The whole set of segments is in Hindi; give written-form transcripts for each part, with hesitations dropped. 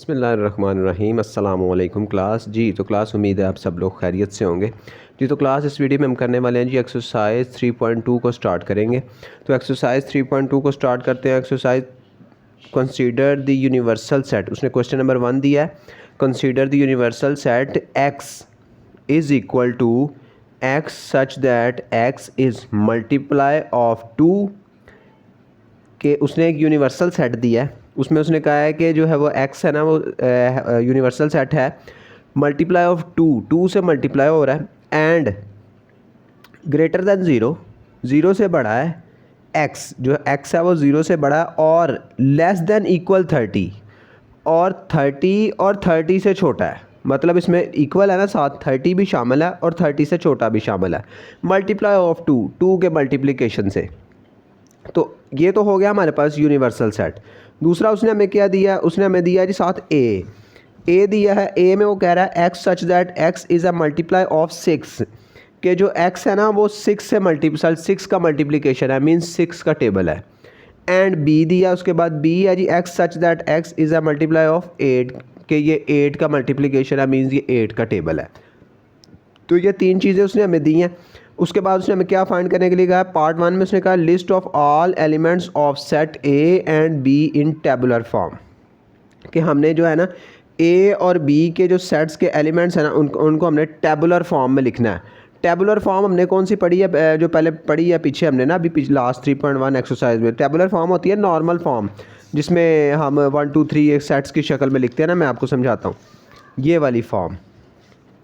बिस्मिल्लाहिर्रहमानिर्रहीम अस्सलामुअलैकुम क्लास। जी तो क्लास उम्मीद है आप सब लोग खैरियत से होंगे। जी तो क्लास इस वीडियो में हम करने वाले हैं जी एक्सरसाइज 3.2 को स्टार्ट करेंगे। तो एक्सरसाइज 3.2 को स्टार्ट करते हैं। Exercise consider the universal set, उसने क्वेश्चन नंबर 1 दिया है। Consider the universal set X is equal to X such that X is multiply of 2 के उसने एक यूनिवर्सल सेट दिया है। उसमें उसने कहा है कि जो है वो x है ना वो यूनिवर्सल सेट है, मल्टीप्लाई ऑफ 2 से मल्टीप्लाई हो रहा है एंड ग्रेटर दैन 0 से बड़ा है, x जो x है वो 0 से बड़ा है और लेस दैन इक्वल 30 और 30 से छोटा है। मतलब इसमें इक्वल है ना, साथ 30 भी शामिल है और 30 से छोटा भी शामिल है। मल्टीप्लाई ऑफ 2 के मल्टीप्लिकेशन से। तो ये तो हो गया हमारे पास यूनिवर्सल सेट। दूसरा उसने हमें क्या दिया, उसने हमें दिया जी साथ ए दिया है। ए में वो कह रहा है x such that X is a multiply of 6 के जो एक्स है ना वो 6 से मल्टीप्लाई 6 का मल्टीप्लिकेशन है, मीन्स 6 का टेबल है। एंड बी दिया, उसके बाद बी है G X such that X is a multiply of 8 के ये 8 का मल्टीप्लिकेशन है, मीन्स ये 8 का टेबल है। तो ये तीन चीज़ें उसने हमें दी हैं। उसके बाद उसने हमें क्या फाइंड करने के लिए कहा, पार्ट 1 में उसने कहा list of all elements of set A and be in tabular form, कि हमने जो है ना ए और बी के जो सेट्स के एलिमेंट्स हैं ना उनको हमने टेबुलर फॉर्म में लिखना है। टेबुलर फॉर्म हमने कौन सी पढ़ी है, जो पहले पढ़ी है पीछे हमने ना अभी लास्ट 3.1 एक्सरसाइज में। टेबुलर फॉर्म होती है नॉर्मल फॉर्म, जिसमें हम 1 2 3 एक सेट्स की शक्ल में लिखते हैं ना। मैं आपको समझाता हूँ। ये वाली फॉर्म,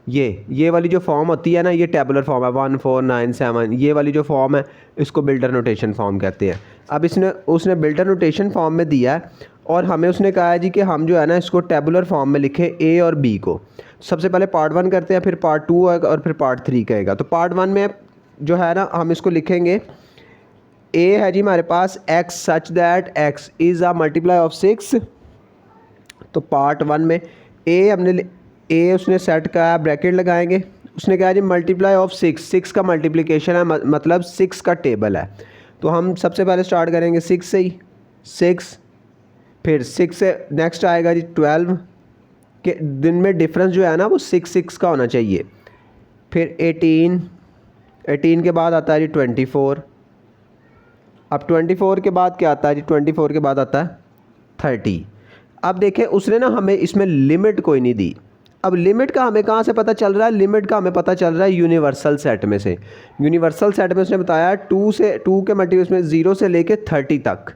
ये वाली जो फॉर्म होती है ना, ये टेबुलर फॉर्म है 1 4 9 7। ये वाली जो फॉर्म है इसको बिल्डर नोटेशन फॉर्म कहते हैं। अब उसने बिल्डर नोटेशन फॉर्म में दिया है और हमें उसने कहा है जी कि हम जो है ना इसको टेबुलर फॉर्म में लिखें ए और बी को। सबसे पहले पार्ट 1 करते हैं, फिर पार्ट 2 आएगा और फिर पार्ट 3 कहेगा। तो पार्ट 1 में जो है ना हम इसको लिखेंगे, ए है जी हमारे पास X such that X is a multiply of 6। तो पार्ट 1 में ए उसने सेट का ब्रैकेट लगाएंगे। उसने कहा जी मल्टीप्लाई ऑफ 6 का मल्टीप्लिकेशन है, मतलब 6 का टेबल है। तो हम सबसे पहले स्टार्ट करेंगे 6 से ही, 6 फिर 6 से नेक्स्ट आएगा जी 12 के दिन में डिफरेंस जो है ना वो 6 का होना चाहिए। फिर 18 के बाद आता है जी 24। अब 24 के बाद क्या आता है जी, 24 के बाद आता है 30। अब देखें उसने ना हमें इसमें लिमिट कोई नहीं दी। अब लिमिट का हमें कहाँ से पता चल रहा है, लिमिट का हमें पता चल रहा है यूनिवर्सल सेट में से। यूनिवर्सल सेट में उसने बताया 2 के मल्टीप्ल में 0 से लेके 30 तक,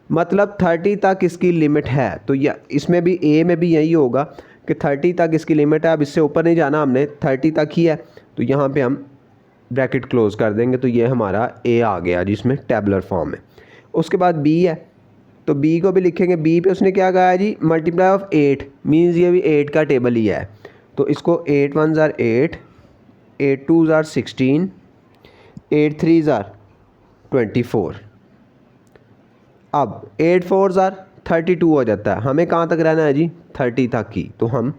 मतलब 30 तक इसकी लिमिट है। तो या इसमें भी ए में भी यही होगा कि 30 तक इसकी लिमिट है। अब इससे ऊपर नहीं जाना हमने, 30 तक ही है। तो यहाँ पे हम ब्रैकेट क्लोज कर देंगे। तो ये हमारा ए आ गया जिसमें टेबुलर फॉर्म है। उसके बाद बी है, तो बी को भी लिखेंगे। बी पे उसने क्या कहा है जी मल्टीप्लाई ऑफ 8, मीन्स ये भी 8 का टेबल ही है। तो इसको 8 1 ज़ार 8, 8 2 ज़ार 16, 8 3 ज़ार 24। अब 8 4 ज़ार 32 हो जाता है। हमें कहाँ तक रहना है जी, 30 तक ही। तो हम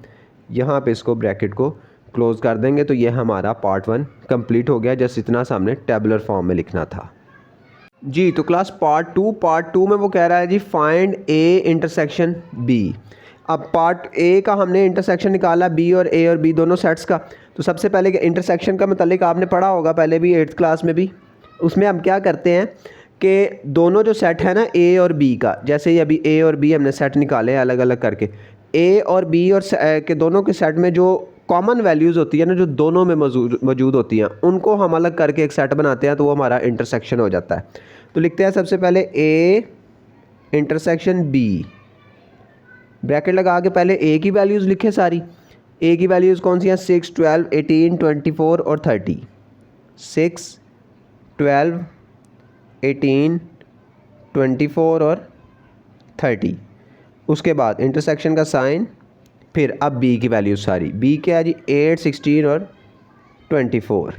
यहाँ पे इसको ब्रैकेट को क्लोज कर देंगे। तो ये हमारा पार्ट 1 कंप्लीट हो गया। जस्ट इतना सा हमने टेबुलर फॉर्म में लिखना था जी। तो क्लास पार्ट 2 में वो कह रहा है जी फाइंड ए इंटरसेक्शन बी। अब पार्ट ए का हमने इंटरसेक्शन निकाला बी और बी दोनों सेट्स का। तो सबसे पहले इंटरसेक्शन का मतलब आपने पढ़ा होगा पहले भी 8th क्लास में भी। उसमें हम क्या करते हैं कि दोनों जो सेट है ना ए और बी का, जैसे ही अभी ए और बी हमने सेट निकाले अलग अलग करके, ए और बी और के दोनों के सेट में जो कॉमन वैल्यूज़ होती है ना, जो दोनों में मौजूद होती हैं, उनको हम अलग करके एक सेट बनाते हैं। तो वो हमारा इंटरसेक्शन हो जाता है। तो लिखते हैं सबसे पहले ए इंटरसेक्शन बी, ब्रैकेट लगा के पहले ए की वैल्यूज़ लिखे सारी। ए की वैल्यूज़ कौन सी हैं, 6 12 18 24 और 30। 6 12 18 24 और 30। उसके बाद इंटरसेक्शन का साइन, फिर अब बी की वैल्यूज़ सारी। बी क्या है जी 8 16 और 24।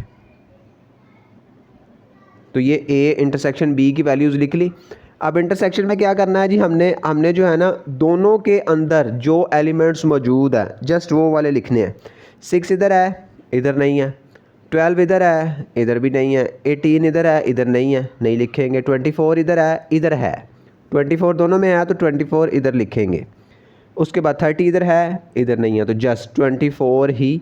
तो ये ए इंटरसेक्शन बी की वैल्यूज़ लिख ली। अब इंटरसेक्शन में क्या करना है जी, हमने जो है ना दोनों के अंदर जो एलिमेंट्स मौजूद है जस्ट वो वाले लिखने हैं। 6 इधर है, इधर नहीं है। 12 इधर है, इधर भी नहीं है। 18 इधर है, इधर नहीं है, नहीं लिखेंगे। 24 इधर है, इधर है। 24 दोनों में है तो 24 इधर लिखेंगे। उसके बाद 30 इधर है, इधर नहीं है, तो जस्ट 24 ही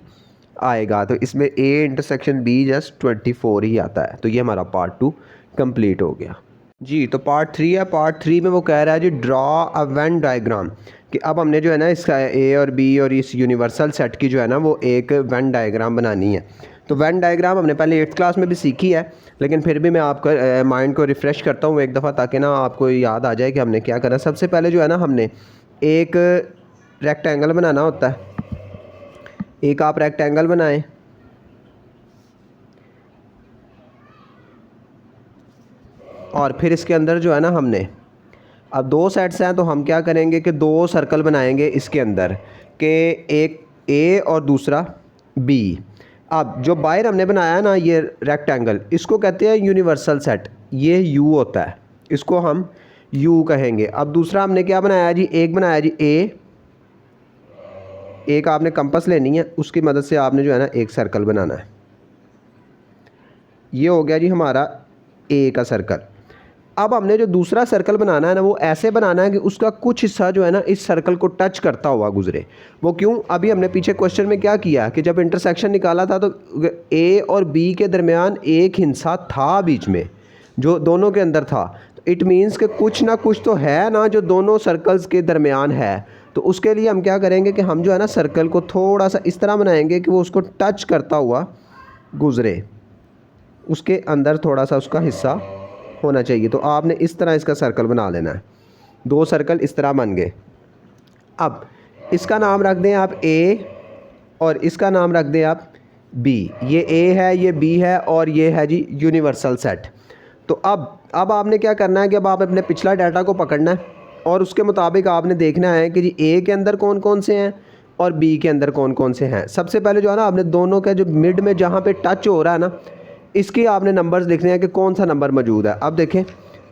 आएगा। तो इसमें A इंटरसेक्शन B जस्ट 24 ही आता है। तो ये हमारा पार्ट 2 कंप्लीट हो गया जी। तो पार्ट 3 है। पार्ट 3 में वो कह रहा है जी ड्रॉ अ वेन डायग्राम, कि अब हमने जो है ना इसका A और B और इस यूनिवर्सल सेट की जो है ना वो एक वेन डायग्राम बनानी है। तो वेन डायग्राम हमने पहले 8th क्लास में भी सीखी है, लेकिन फिर भी मैं आपका माइंड को रिफ़्रेश करता हूँ एक दफ़ा, ताकि ना आपको याद आ जाए कि हमने क्या करना। सबसे पहले जो है ना हमने एक रेक्टेंगल बनाना होता है। एक आप रेक्टेंगल बनाएं, और फिर इसके अंदर जो है ना हमने, अब 2 सेट्स हैं तो हम क्या करेंगे कि 2 सर्कल बनाएंगे इसके अंदर, कि एक A और दूसरा B। अब जो बाहर हमने बनाया ना ये रेक्टेंगल, इसको कहते हैं यूनिवर्सल सेट, ये U होता है, इसको हम U कहेंगे। अब दूसरा हमने क्या बनाया जी, एक बनाया जी A, एक आपने कंपास लेनी है, उसकी मदद से आपने जो है ना एक सर्कल बनाना है। ये हो गया जी हमारा A का सर्कल। अब हमने जो दूसरा सर्कल बनाना है ना वो ऐसे बनाना है कि उसका कुछ हिस्सा जो है ना इस सर्कल को टच करता हुआ गुजरे। वो क्यों, अभी हमने पीछे क्वेश्चन में क्या किया कि जब इंटरसेक्शन निकाला था तो A और B के दरमियान एक हिस्सा था बीच में, जो दोनों के अंदर था। तो इट मीन्स कि कुछ ना कुछ तो है ना जो दोनों सर्कल्स के दरमियान है। तो उसके लिए हम क्या करेंगे कि हम जो है ना सर्कल को थोड़ा सा इस तरह बनाएंगे कि वो उसको टच करता हुआ गुजरे, उसके अंदर थोड़ा सा उसका हिस्सा होना चाहिए। तो आपने इस तरह इसका सर्कल बना लेना है। 2 सर्कल इस तरह बन गए। अब इसका नाम रख दें आप A और इसका नाम रख दें आप B। ये A है, ये B है, और ये है जी यूनिवर्सल सेट। तो अब आपने क्या करना है कि अब आप अपने पिछला डाटा को पकड़ना है और उसके मुताबिक आपने देखना है कि जी A के अंदर कौन कौन से हैं और B के अंदर कौन कौन से हैं। सबसे पहले जो है ना आपने दोनों का जो मिड में जहाँ पे टच हो रहा है ना, इसकी आपने नंबर्स लिखने हैं कि कौन सा नंबर मौजूद है। अब देखें,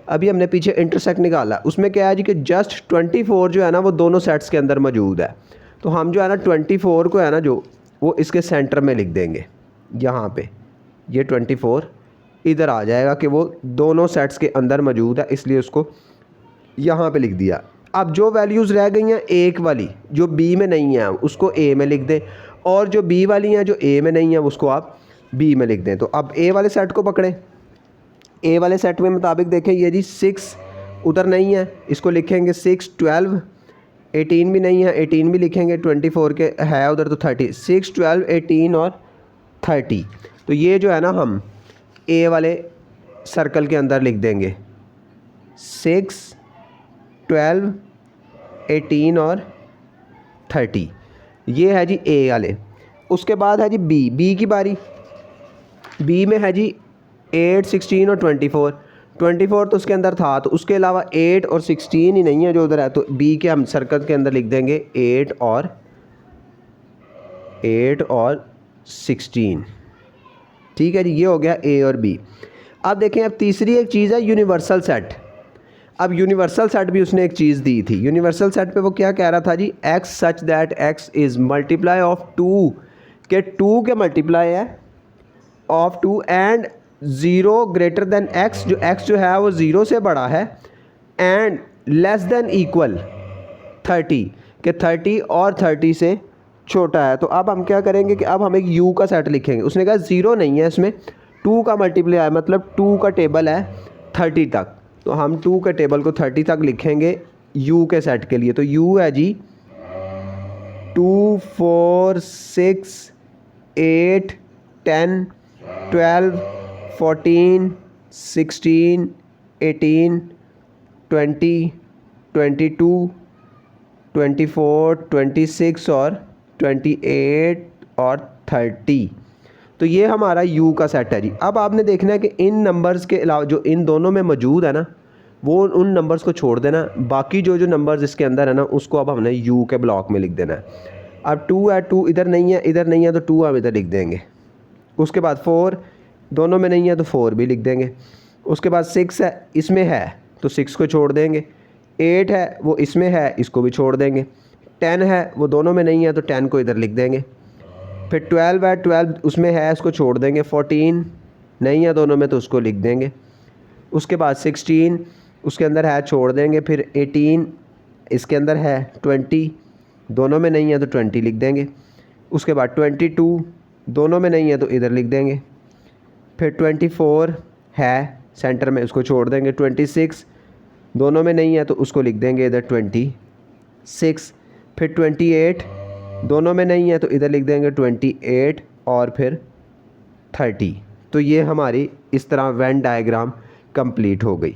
अभी हमने पीछे इंटरसेक्ट निकाला, उसमें क्या है जी कि जस्ट 24 जो है ना वो दोनों सेट्स के अंदर मौजूद है। तो हम जो है ना 24 को है ना जो वो इसके सेंटर में लिख देंगे, यहाँ पे ये 24 इधर आ जाएगा कि वो दोनों सेट्स के अंदर मौजूद है, इसलिए उसको यहाँ पे लिख दिया। अब जो वैल्यूज़ रह गई हैं एक वाली जो B में नहीं है उसको A में लिख दें, और जो B वाली हैं जो A में नहीं है उसको आप B में लिख दें। तो अब A वाले सेट को पकड़ें। A वाले सेट में मुताबिक देखें, ये जी 6 उधर नहीं है, इसको लिखेंगे 6, 12, 18 भी नहीं है, 18 भी लिखेंगे, 24 के है उधर तो 30, 6, 12, 18 और 30। तो ये जो है ना हम A वाले सर्कल के अंदर लिख देंगे 6, 12, 18 और 30। ये है जी A वाले। उसके बाद है जी B की बारी। B में है जी 8, 16 और 24 तो उसके अंदर था, तो उसके अलावा 8 और 16 ही नहीं है जो उधर है। तो B के हम सर्कल के अंदर लिख देंगे 8 और 16। ठीक है जी, ये हो गया A और B। अब देखें, अब तीसरी एक चीज़ है यूनिवर्सल सेट। अब यूनिवर्सल सेट भी उसने एक चीज़ दी थी। यूनिवर्सल सेट पे वो क्या कह रहा था जी, x such that x is multiply of 2, के 2 के मल्टीप्लाई है of 2 and 0 greater than x, जो x जो है वो 0 से बड़ा है, एंड लेस देन इक्वल 30, के 30 और 30 से छोटा है। तो अब हम क्या करेंगे कि अब हम एक u का सेट लिखेंगे। उसने कहा 0 नहीं है इसमें, 2 का मल्टीप्लाई है, मतलब 2 का टेबल है 30 तक। तो हम 2 के टेबल को 30 तक लिखेंगे u के सेट के लिए। तो u है जी 2, 4, 6, 8, 10, 12, 14, 16, 18, 20, 22, 24, 26 और 28 और 30। तो ये हमारा U का सेट है जी। अब आपने देखना है कि इन नंबर्स के अलावा जो इन दोनों में मौजूद है ना, वो उन नंबर्स को छोड़ देना, बाकी जो जो नंबर्स इसके अंदर है ना उसको अब हमने U के ब्लॉक में लिख देना है। अब 2 है, 2 इधर नहीं है तो 2 हम इधर लिख देंगे। उसके बाद 4 दोनों में नहीं है तो 4 भी लिख देंगे। उसके बाद 6 है, इसमें है तो 6 को छोड़ देंगे। 8 है वो इसमें है, इसको भी छोड़ देंगे। 10 है वो दोनों में नहीं है तो 10 को इधर लिख देंगे। फिर 12 है, 12 उसमें है, इसको छोड़ देंगे। 14 नहीं है दोनों में तो उसको लिख देंगे। उसके बाद 16 उसके अंदर है, छोड़ देंगे। फिर 18 इसके अंदर है, 20 दोनों में नहीं है तो 20 लिख देंगे। उसके बाद 22 दोनों में नहीं है तो इधर लिख देंगे। फिर 24 है सेंटर में, उसको छोड़ देंगे। 26 दोनों में नहीं है तो उसको लिख देंगे इधर 26। फिर 28 दोनों में नहीं है तो इधर लिख देंगे 28 और फिर 30। तो ये हमारी इस तरह वेन डायग्राम कंप्लीट हो गई।